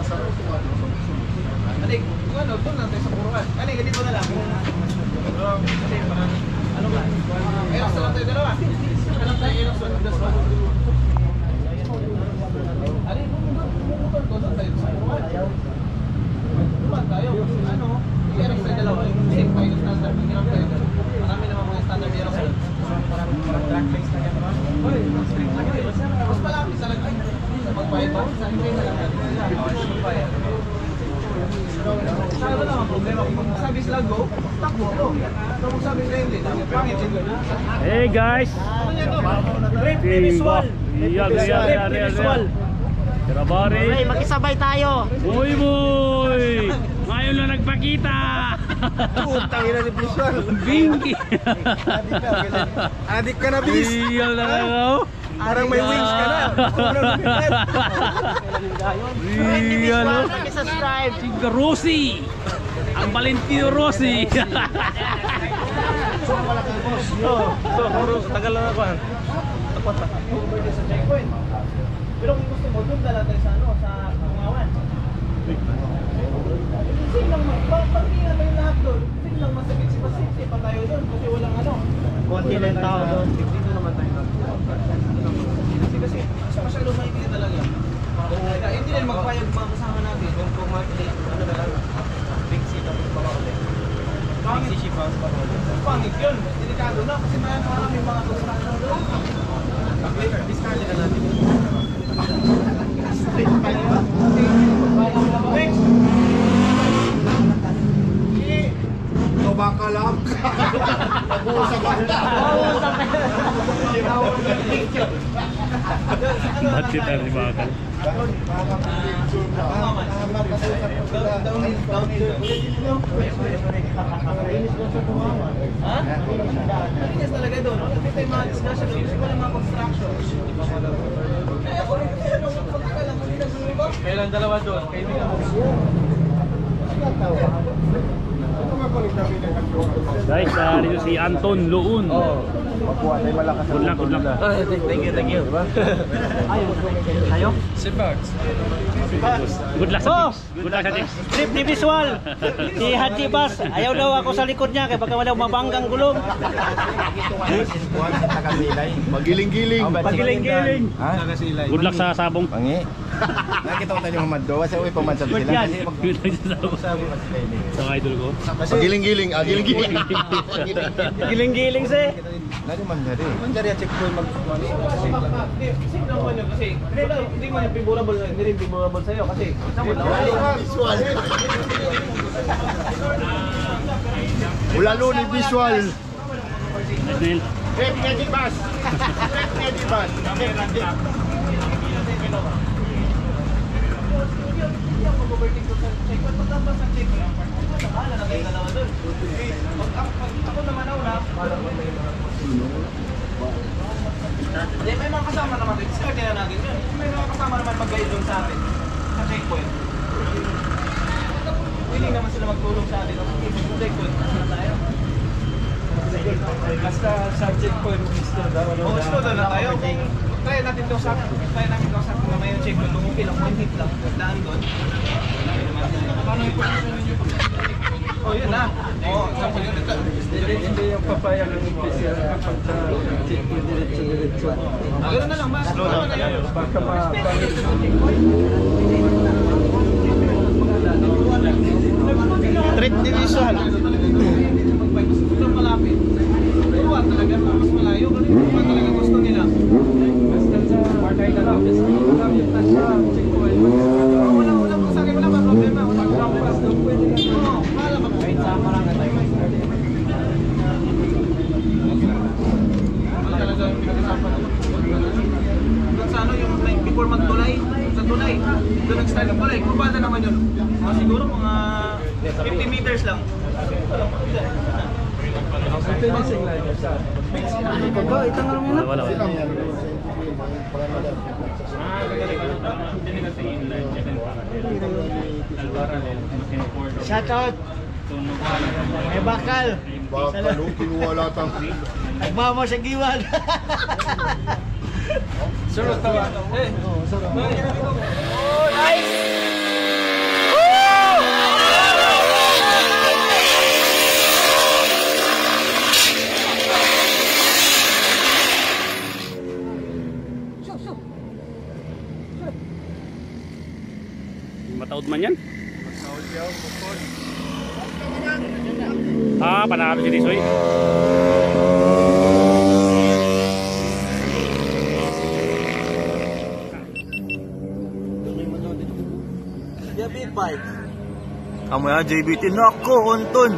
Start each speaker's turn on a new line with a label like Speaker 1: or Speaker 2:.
Speaker 1: Anik, ano, doon lang tayo sa puruan. Anik, ganito na lang. Kasi parang, ano ba? Eros na lang tayo dalawa. Alam tayo, Eros na lang dalawa. Anik, bumutol ko doon tayo sa puruan. Puruan tayo. Ano, Eros tayo dalawa. Safe tayo yung standard. Hingiram tayo doon. Marami naman mga standard Eros doon. Parang track place na gano'n. Hoy, street na gano'n. Mas malapit talaga. Ay, magbayad ba? Sa hindi na lang natin. Magbayad. Sabi lang ang problema, kung sabi sila go, takbo ko. Kung sabi sila hindi, pangit yun.
Speaker 2: Hey guys!
Speaker 1: Ano niya to?
Speaker 3: Great visual!
Speaker 2: Visual! Karabari!
Speaker 3: Hey, makisabay tayo!
Speaker 2: Uy boy! Ngayon lang nagpakita!
Speaker 1: Putang ina ni visual!
Speaker 2: Bingi!
Speaker 1: Adik ka na, bis!
Speaker 2: Iyaw na lang ako!
Speaker 1: Parang may wings ka na!
Speaker 2: Iyaw na!
Speaker 3: Subscribe!
Speaker 2: Si Rossi! Ang Valentino Rossi!
Speaker 1: Tagal lang ako. Tapat pa. Pero kung gusto mo, doon dala tayo sa ano, sa Bungawan. Sing lang, pag-ingat tayo lahat doon. Sing lang, masakit si Pasipsi pa tayo doon kasi walang ano.
Speaker 3: Konti lang tao doon.
Speaker 1: Dito naman tayo. Kasi masyado mainit talaga. Hindi rin magpayag mga kasama natin. Kung ano na lang, big seat ang pagpapakali. Pangit si Shipas pa rin. Pangit yun. Delikado na kasi marami mga construction doon. Discard na natin. Next!
Speaker 4: Baka lang. Nag-uusap ka na.
Speaker 2: Ba't kita si Bakal?
Speaker 1: Ha? Malinis talaga doon. Kasi tayo mga discussion doon. Kasi wala mga construction. Kaya ako rin kasi pagkakalang malinis doon ba? Kailan dalawa doon? Kaibigan mo.
Speaker 2: Guys, dito si Anton Loon.
Speaker 4: Mabuhat ay malakas.
Speaker 2: Good luck, good luck.
Speaker 1: Thank you, thank you.
Speaker 3: Tayo?
Speaker 1: Si Bugs.
Speaker 2: Good luck sa tips. Good luck sa tips.
Speaker 3: Trip ni Visual! Si Haji Bas, ayaw daw ako sa likod niya kaya baka wala mabanggang gulong.
Speaker 4: Magiling-giling.
Speaker 3: Pagiling-giling.
Speaker 2: Good luck sa sabong.
Speaker 4: Pangi. Nakita ko tayo Muhammad do. Kasi uwi pamansab
Speaker 3: Good
Speaker 4: sila.
Speaker 3: yan.
Speaker 2: Good luck sa sabong. Sa idol ko.
Speaker 4: Magiling-giling. Giling-giling.
Speaker 3: Giling-giling si.
Speaker 4: Nari man dari.
Speaker 1: Manjari at checkpoint Sing lang mo yun kasi hindi mo yung favorable hindi rin favorable sa'yo kasi
Speaker 4: Visual. Ulalo ni visual.
Speaker 2: Neil.
Speaker 4: Red Magic Bus. Red Magic Bus.
Speaker 1: Ako naman na may mga kasama naman rin. Discard na natin yun. May mga kasama naman mag-guide doon sa atin. Sa checkpoint. Willing naman sila magtulong sa atin. Okay, sa checkpoint. Ano tayo? Basta sa checkpoint, gusto daw. Gusto daw na tayo. Kung try natin ito sa akin. Try natin ito sa akin na may checkpoint. Kung okay lang, 1 hit lang. Daan doon. Paano yung position ninyo? Oh, yun na. Oo, sample yun.
Speaker 5: Hindi yung papayag ng official kapag sa checkpoint diretso-diretso.
Speaker 1: Gano'n na lang ba? Slow down na yun.
Speaker 5: Baka mapangit.
Speaker 1: Trip ni visual. Gusto malapit. Tuwa talaga, mas malayo. Tuwa talaga gusto nila.
Speaker 5: Basta sa markay na lang. Malapit na siya. Checkpoint.
Speaker 1: Wala pa sa akin, wala pa problema. Wala pa
Speaker 5: Lampas na pwede na.
Speaker 1: Oo, wala pa.
Speaker 3: Kahit sama lang na tayo.
Speaker 1: Wala talaga yung pinag-usapan. Doon sa ano, yung before magtulay, sa tulay, doon nag-start ang tulay. Kung banda naman yun? Siguro mga 50 meters lang.
Speaker 5: Finishing line sa
Speaker 3: Itangal mo na.
Speaker 2: Wala.
Speaker 3: Shout out! May bakal!
Speaker 4: Baka nung kinuwala tang.
Speaker 3: Nagmama sa giwan!
Speaker 5: Sir, tawa.
Speaker 3: Oh, nice!
Speaker 2: naman yan. Ah, panalo si Disoy.
Speaker 3: Dia big bike.
Speaker 4: Kamu ya JBT nako, Onton.